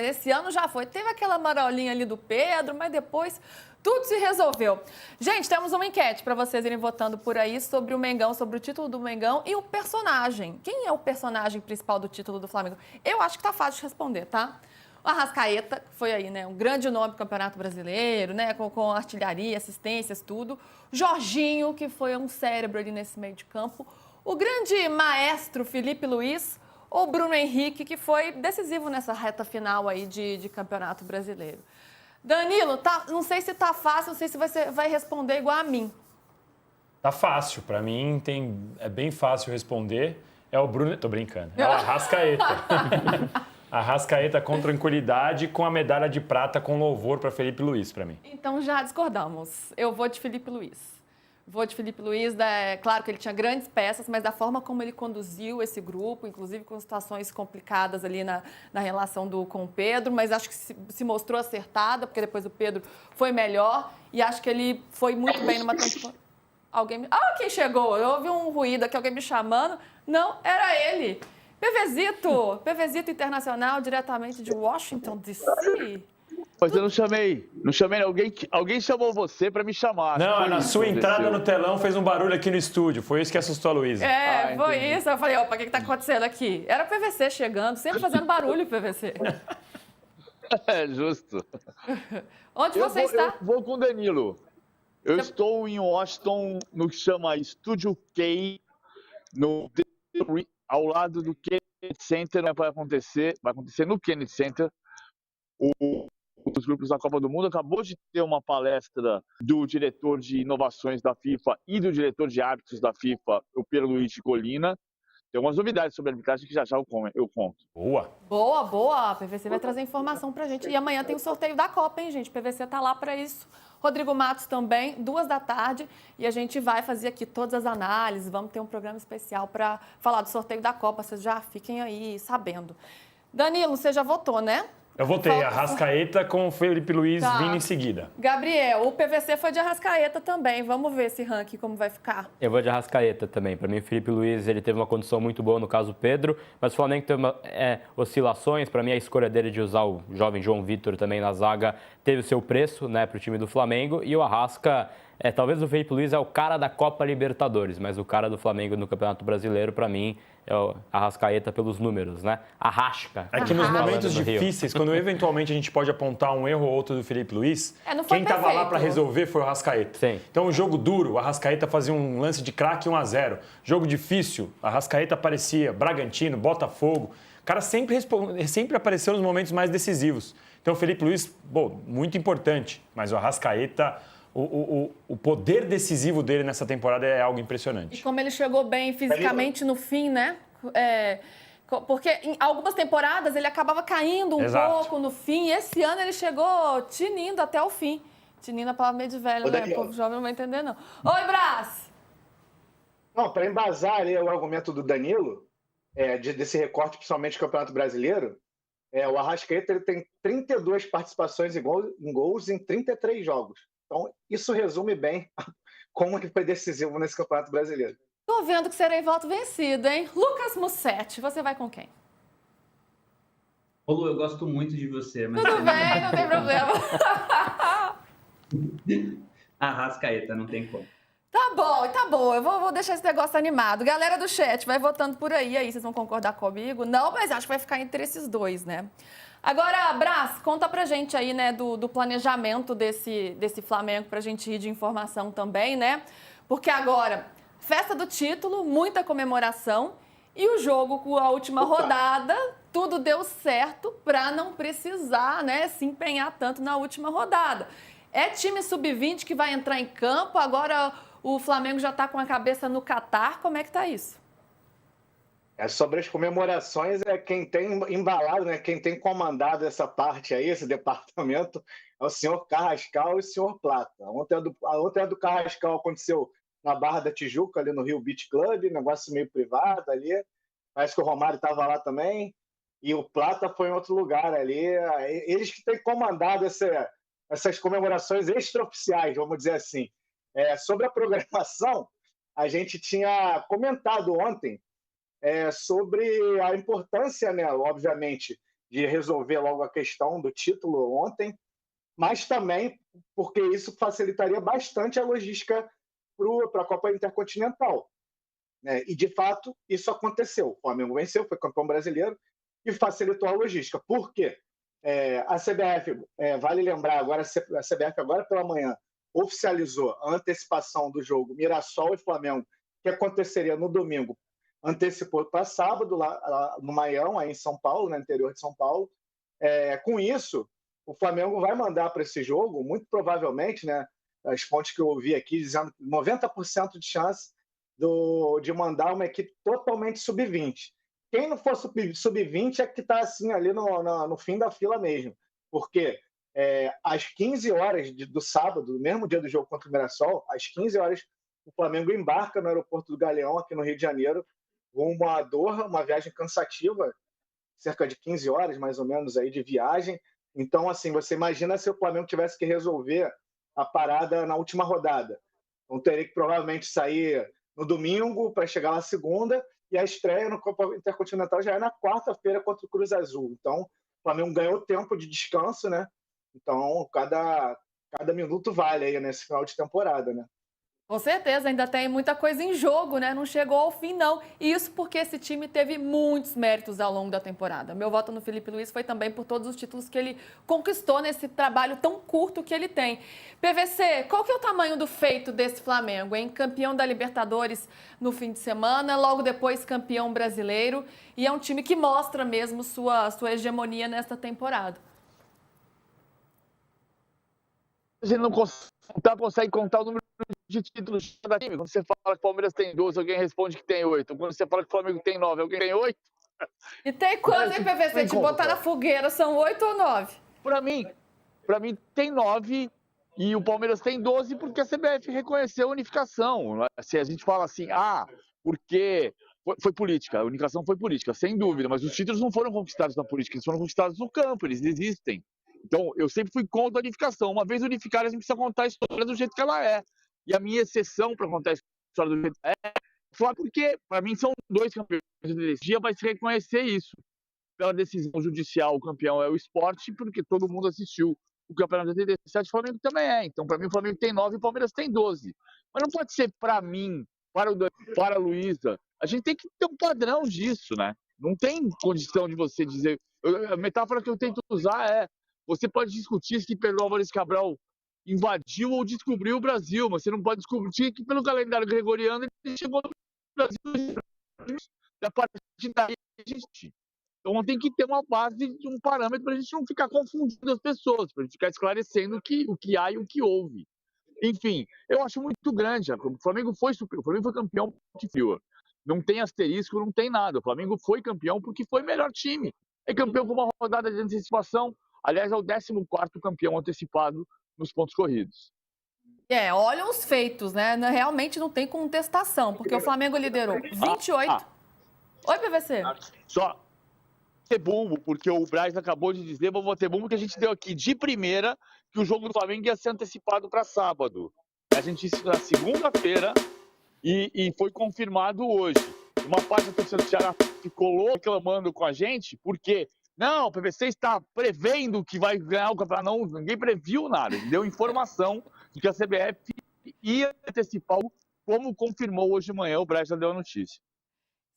esse ano já foi. Teve aquela marolinha ali do Pedro, mas depois tudo se resolveu. Gente, temos uma enquete para vocês irem votando por aí sobre o Mengão, sobre o título do Mengão e o personagem. Quem é o personagem principal do título do Flamengo? Eu acho que tá fácil de responder, tá? O Arrascaeta, que foi aí, né, um grande nome do Campeonato Brasileiro, né, com artilharia, assistências, tudo. Jorginho, que foi um cérebro ali nesse meio de campo. O grande maestro Felipe Luiz, ou Bruno Henrique, que foi decisivo nessa reta final aí de Campeonato Brasileiro. Danilo, não sei se tá fácil, não sei se você vai responder igual a mim. Tá fácil, para mim é bem fácil responder. É o Bruno, tô brincando, é o Arrascaeta. Arrascaeta com tranquilidade, com a medalha de prata com louvor para Felipe Luiz, para mim. Então já discordamos. Eu vou de Felipe Luiz. Vou de Felipe Luiz, claro que ele tinha grandes peças, mas da forma como ele conduziu esse grupo, inclusive com situações complicadas ali na relação com o Pedro, mas acho que se mostrou acertada, porque depois o Pedro foi melhor e acho que ele foi muito bem numa temporada. Quem chegou? Eu ouvi um ruído aqui, alguém me chamando. Não, era ele. PVzito Internacional, diretamente de Washington, D.C. Mas eu não chamei. Alguém chamou você para me chamar. Não, na sua entrada no telão fez um barulho aqui no estúdio. Foi isso que assustou a Luísa. Foi isso. Eu falei, opa, o que está acontecendo aqui? Era o PVC chegando, sempre fazendo barulho, PVC. É, justo. Onde você está? Eu vou com o Danilo. Eu estou em Washington, no que chama Studio K, ao lado do Kennedy Center. Vai acontecer no Kennedy Center. Os grupos da Copa do Mundo. Acabou de ter uma palestra do diretor de inovações da FIFA e do diretor de árbitros da FIFA, o Pedro Luiz de Colina. Tem umas novidades sobre a arbitragem que já eu conto. Boa. A PVC vai trazer informação pra gente. E amanhã tem o sorteio da Copa, hein, gente? A PVC tá lá para isso. Rodrigo Matos também, 14h. E a gente vai fazer aqui todas as análises. Vamos ter um programa especial para falar do sorteio da Copa. Vocês já fiquem aí sabendo. Danilo, você já votou, né? Eu votei Arrascaeta com o Felipe Luiz vindo em seguida. Gabriel, o PVC foi de Arrascaeta também. Vamos ver esse ranking como vai ficar. Eu vou de Arrascaeta também. Para mim, o Felipe Luiz ele teve uma condição muito boa no caso do Pedro, mas o Flamengo teve oscilações. Para mim, a escolha dele de usar o jovem João Vitor também na zaga teve o seu preço, né, para o time do Flamengo. E o Arrasca, talvez o Felipe Luiz é o cara da Copa Libertadores, mas o cara do Flamengo no Campeonato Brasileiro, para mim, é o Arrascaeta pelos números, né? Arrasca. É que nos momentos difíceis, quando eventualmente a gente pode apontar um erro ou outro do Felipe Luiz, quem estava lá para resolver foi o Arrascaeta. Sim. Então, o jogo duro, o Arrascaeta fazia um lance de craque 1-0. Jogo difícil, o Arrascaeta aparecia, Bragantino, Botafogo. O cara sempre apareceu nos momentos mais decisivos. Então, o Felipe Luiz, muito importante, mas o Arrascaeta... O poder decisivo dele nessa temporada é algo impressionante. E como ele chegou bem fisicamente no fim, né? Porque em algumas temporadas ele acabava caindo um pouco no fim. E esse ano ele chegou tinindo até o fim. Tinindo a palavra meio de velho, né? O povo jovem não vai entender, não. Oi, Brás! Não, para embasar ali o argumento do Danilo, desse recorte, principalmente do Campeonato Brasileiro, o Arrascaeta ele tem 32 participações em gols em 33 jogos. Então, isso resume bem como ele foi decisivo nesse Campeonato Brasileiro. Tô vendo que serei voto vencido, hein? Lucas Mussetti, você vai com quem? Ô, Lu, eu gosto muito de você. Mas tudo bem, não tem problema. Arrascaeta, não tem como. Tá bom. Eu vou deixar esse negócio animado. Galera do chat, vai votando por aí. Aí, vocês vão concordar comigo? Não, mas acho que vai ficar entre esses dois, né? Agora, Brás, conta pra gente aí, né, do planejamento desse Flamengo, pra gente ir de informação também, né? Porque agora, festa do título, muita comemoração e o jogo com a última rodada, tudo deu certo pra não precisar, né, se empenhar tanto na última rodada. É time sub-20 que vai entrar em campo, agora o Flamengo já tá com a cabeça no Catar, como é que tá isso? Sobre as comemorações, quem tem embalado, né, quem tem comandado essa parte aí, esse departamento, é o senhor Carrascal e o senhor Plata. Ontem a do Carrascal aconteceu na Barra da Tijuca, ali no Rio Beach Club, negócio meio privado ali. Parece que o Romário estava lá também. E o Plata foi em outro lugar ali. Eles que têm comandado essas comemorações extraoficiais, vamos dizer assim. Sobre a programação, a gente tinha comentado ontem sobre a importância, né, obviamente, de resolver logo a questão do título ontem, mas também porque isso facilitaria bastante a logística para a Copa Intercontinental, né? E, de fato, isso aconteceu. O Flamengo venceu, foi campeão brasileiro e facilitou a logística. Por quê? A CBF, vale lembrar, agora a CBF agora pela manhã oficializou a antecipação do jogo Mirassol e Flamengo, que aconteceria no domingo, antecipou para sábado, lá no Maião, aí em São Paulo, no interior de São Paulo. Com isso, o Flamengo vai mandar para esse jogo, muito provavelmente, né, as fontes que eu ouvi aqui, dizendo 90% de chance de mandar uma equipe totalmente sub-20. Quem não for sub-20 é que está assim, ali no fim da fila mesmo. Porque às 15 horas do sábado, no mesmo dia do jogo contra o Mirassol, às 15 horas, o Flamengo embarca no aeroporto do Galeão, aqui no Rio de Janeiro, rumo a Doha, uma viagem cansativa, cerca de 15 horas, mais ou menos, aí de viagem. Então, assim, você imagina se o Flamengo tivesse que resolver a parada na última rodada. Então, teria que provavelmente sair no domingo para chegar na segunda, e a estreia no Copa Intercontinental já é na quarta-feira contra o Cruz Azul. Então, o Flamengo ganhou tempo de descanso, né? Então, cada minuto vale aí nesse final de temporada, né? Com certeza, ainda tem muita coisa em jogo, né? Não chegou ao fim, não. E isso porque esse time teve muitos méritos ao longo da temporada. Meu voto no Felipe Luiz foi também por todos os títulos que ele conquistou nesse trabalho tão curto que ele tem. PVC, qual que é o tamanho do feito desse Flamengo, hein? Campeão da Libertadores no fim de semana, logo depois campeão brasileiro. E é um time que mostra mesmo sua hegemonia nesta temporada. A gente não consegue contar o número de títulos da time. Quando você fala que o Palmeiras tem 12, alguém responde que tem 8. Quando você fala que o Flamengo tem 9, alguém tem 8. E tem quantos, hein, PVC? Te botar na fogueira, são 8 ou 9? Para mim tem 9 e o Palmeiras tem 12 porque a CBF reconheceu a unificação. Se a gente fala assim, porque foi política, a unificação foi política, sem dúvida, mas os títulos não foram conquistados na política, eles foram conquistados no campo, eles existem. Então, eu sempre fui contra a unificação. Uma vez unificada, a gente precisa contar a história do jeito que ela é. E a minha exceção para contar a história do jeito que ela é falar porque, para mim, são 2 campeões. Esse dia vai se reconhecer isso. Pela decisão judicial, o campeão é o Sport, porque todo mundo assistiu o campeonato de 87, o Flamengo também é. Então, para mim, o Flamengo tem 9 e o Palmeiras tem 12. Mas não pode ser para mim, para a Luísa. A gente tem que ter um padrão disso, né? Não tem condição de você dizer... A metáfora que eu tento usar você pode discutir se Pedro Álvares Cabral invadiu ou descobriu o Brasil, mas você não pode discutir que pelo calendário gregoriano ele chegou no Brasil da partir daí existe. Então tem que ter uma base, um parâmetro para a gente não ficar confundindo as pessoas, para a gente ficar esclarecendo o que há e o que houve. Enfim, eu acho muito grande. O Flamengo foi campeão de frio. Não tem asterisco, não tem nada. O Flamengo foi campeão porque foi o melhor time. É campeão com uma rodada de antecipação. Aliás, é o 14º campeão antecipado nos pontos corridos. Olha os feitos, né? Realmente não tem contestação, porque o Flamengo liderou 28... Oi, PVC. Só ter bumbo, porque o Braz acabou de dizer, vou ter bumbo, que a gente deu aqui de primeira que o jogo do Flamengo ia ser antecipado para sábado. A gente disse na segunda-feira e foi confirmado hoje. Uma parte da torcida do Ceará ficou reclamando com a gente, porque... Não, o PVC está prevendo que vai ganhar o campeonato. Não, ninguém previu nada. Ele deu informação de que a CBF ia antecipar, como confirmou hoje de manhã, o Braz já deu a notícia.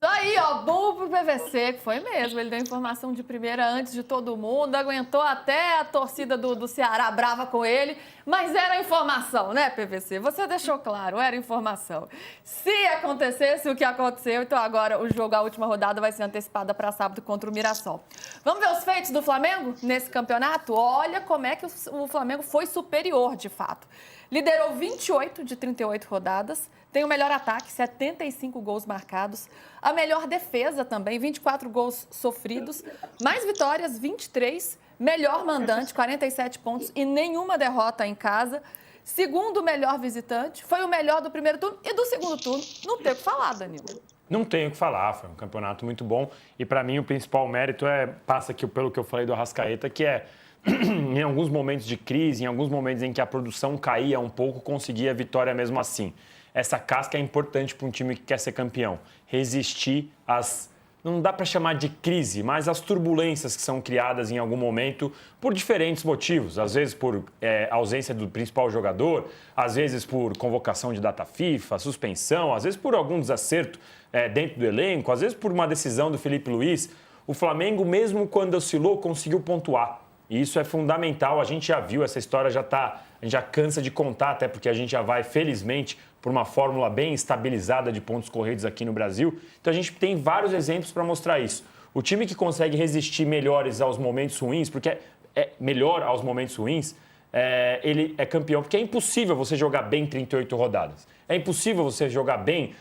Isso aí, bom pro PVC, que foi mesmo. Ele deu informação de primeira antes de todo mundo, aguentou até a torcida do Ceará brava com ele, mas era informação, né, PVC? Você deixou claro, era informação. Se acontecesse o que aconteceu, então agora a última rodada vai ser antecipada para sábado contra o Mirassol. Vamos ver os feitos do Flamengo nesse campeonato? Olha como é que o Flamengo foi superior, de fato. Liderou 28 de 38 rodadas, tem o melhor ataque, 75 gols marcados, a melhor defesa também, 24 gols sofridos, mais vitórias, 23, melhor mandante, 47 pontos e nenhuma derrota em casa, segundo melhor visitante, foi o melhor do primeiro turno e do segundo turno, não tem o que falar, Danilo. Não tenho o que falar, foi um campeonato muito bom e para mim o principal mérito passa aqui pelo que eu falei do Arrascaeta, que em alguns momentos de crise, em alguns momentos em que a produção caía um pouco, conseguia a vitória mesmo assim. Essa casca é importante para um time que quer ser campeão. Resistir às não dá para chamar de crise, mas as turbulências que são criadas em algum momento por diferentes motivos. Às vezes por ausência do principal jogador, às vezes por convocação de data FIFA, suspensão, às vezes por algum desacerto dentro do elenco, às vezes por uma decisão do Felipe Luiz. O Flamengo, mesmo quando oscilou, conseguiu pontuar. E isso é fundamental. A gente já viu, essa história a gente já cansa de contar, até porque a gente já vai, felizmente, por uma fórmula bem estabilizada de pontos corridos aqui no Brasil. Então a gente tem vários exemplos para mostrar isso. O time que consegue resistir melhores aos momentos ruins, porque é melhor aos momentos ruins, ele é campeão. Porque é impossível você jogar bem 38 rodadas. É impossível você jogar bem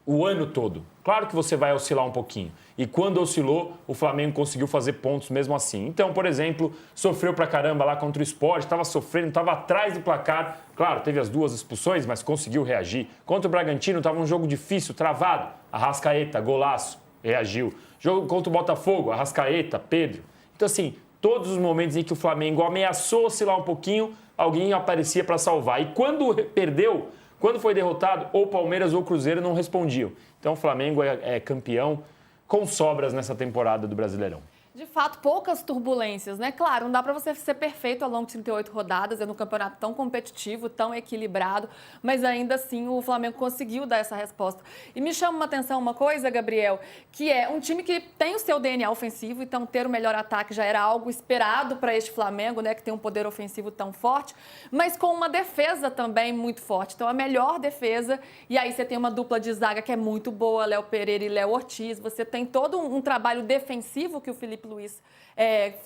o ano todo. Claro que você vai oscilar um pouquinho. E quando oscilou, o Flamengo conseguiu fazer pontos mesmo assim. Então, por exemplo, sofreu pra caramba lá contra o Sport, estava sofrendo, estava atrás do placar. Claro, teve as 2 expulsões, mas conseguiu reagir. Contra o Bragantino, estava um jogo difícil, travado. Arrascaeta, golaço, reagiu. Jogo contra o Botafogo, Arrascaeta, Pedro. Então, assim, todos os momentos em que o Flamengo ameaçou oscilar um pouquinho, alguém aparecia para salvar. E quando perdeu, quando foi derrotado, ou Palmeiras ou Cruzeiro não respondiam. Então, o Flamengo é campeão com sobras nessa temporada do Brasileirão. De fato, poucas turbulências, né? Claro, não dá para você ser perfeito ao longo de 38 rodadas, é num campeonato tão competitivo, tão equilibrado, mas ainda assim o Flamengo conseguiu dar essa resposta. E me chama uma atenção uma coisa, Gabriel, que é um time que tem o seu DNA ofensivo, então ter o melhor ataque já era algo esperado para este Flamengo, né? Que tem um poder ofensivo tão forte, mas com uma defesa também muito forte. Então, a melhor defesa, e aí você tem uma dupla de zaga que é muito boa, Léo Pereira e Léo Ortiz, você tem todo um trabalho defensivo que o Felipe Luiz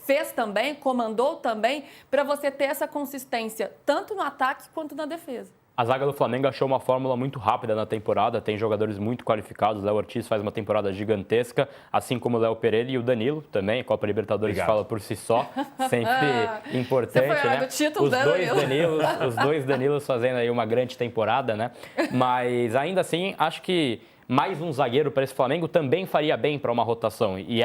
fez também, comandou também, para você ter essa consistência, tanto no ataque quanto na defesa. A zaga do Flamengo achou uma fórmula muito rápida na temporada, tem jogadores muito qualificados, Léo Ortiz faz uma temporada gigantesca, assim como o Léo Pereira e o Danilo também, a Copa Libertadores fala por si só, sempre importante, Você foi né? do título, né, Os dois Danilos fazendo aí uma grande temporada, né? Mas ainda assim, acho que mais um zagueiro para esse Flamengo também faria bem para uma rotação. E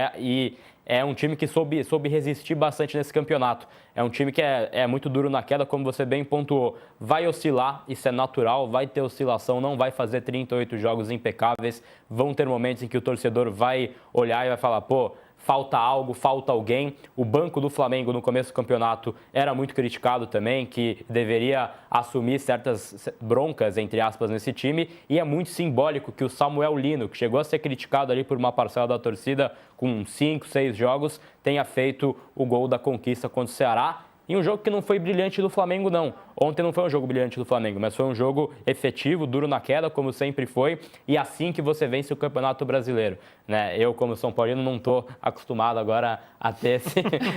é um time que soube resistir bastante nesse campeonato. É um time que é muito duro na queda, como você bem pontuou. Vai oscilar, isso é natural, vai ter oscilação, não vai fazer 38 jogos impecáveis. Vão ter momentos em que o torcedor vai olhar e vai falar, pô, falta algo, falta alguém. O banco do Flamengo no começo do campeonato era muito criticado também, que deveria assumir certas broncas, entre aspas, nesse time. E é muito simbólico que o Samuel Lino, que chegou a ser criticado ali por uma parcela da torcida com 5, 6 jogos, tenha feito o gol da conquista contra o Ceará. Em um jogo que não foi brilhante do Flamengo, não. Ontem não foi um jogo brilhante do Flamengo, mas foi um jogo efetivo, duro na queda, como sempre foi, e assim que você vence o Campeonato Brasileiro, né? Eu, como São Paulino, não estou acostumado agora a ter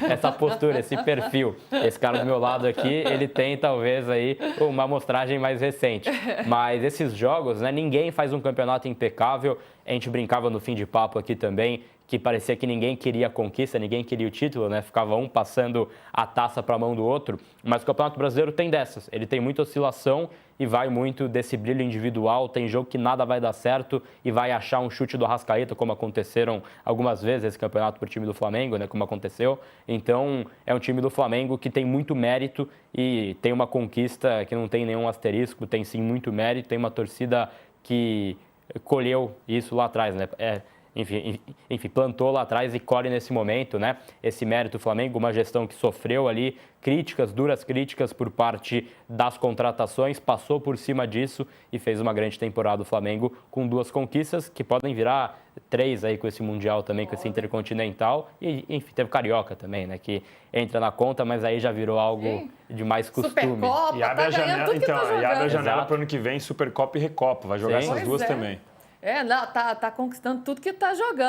essa postura, esse perfil. Esse cara do meu lado aqui, ele tem talvez aí uma amostragem mais recente. Mas esses jogos, né, ninguém faz um campeonato impecável. A gente brincava no fim de papo aqui também, que parecia que ninguém queria a conquista, ninguém queria o título, né? Ficava um passando a taça para a mão do outro. Mas o Campeonato Brasileiro tem dessas. Ele tem muita oscilação e vai muito desse brilho individual. Tem jogo que nada vai dar certo e vai achar um chute do Arrascaeta, como aconteceram algumas vezes esse campeonato para o time do Flamengo, né? Como aconteceu. Então, é um time do Flamengo que tem muito mérito e tem uma conquista que não tem nenhum asterisco, tem sim muito mérito. Tem uma torcida que colheu isso lá atrás, né? Enfim, plantou lá atrás e colhe nesse momento, né? Esse mérito do Flamengo, uma gestão que sofreu ali críticas, duras críticas por parte das contratações, passou por cima disso e fez uma grande temporada do Flamengo com 2 conquistas que podem virar 3 aí com esse Mundial também, com esse Intercontinental e, enfim, teve Carioca também, né? Que entra na conta, mas aí já virou algo de mais costume. Supercopa, E abre a janela, e abre a janela para o ano que vem, Supercopa e Recopa, vai jogar essas duas também. Não, tá conquistando tudo que tá jogando.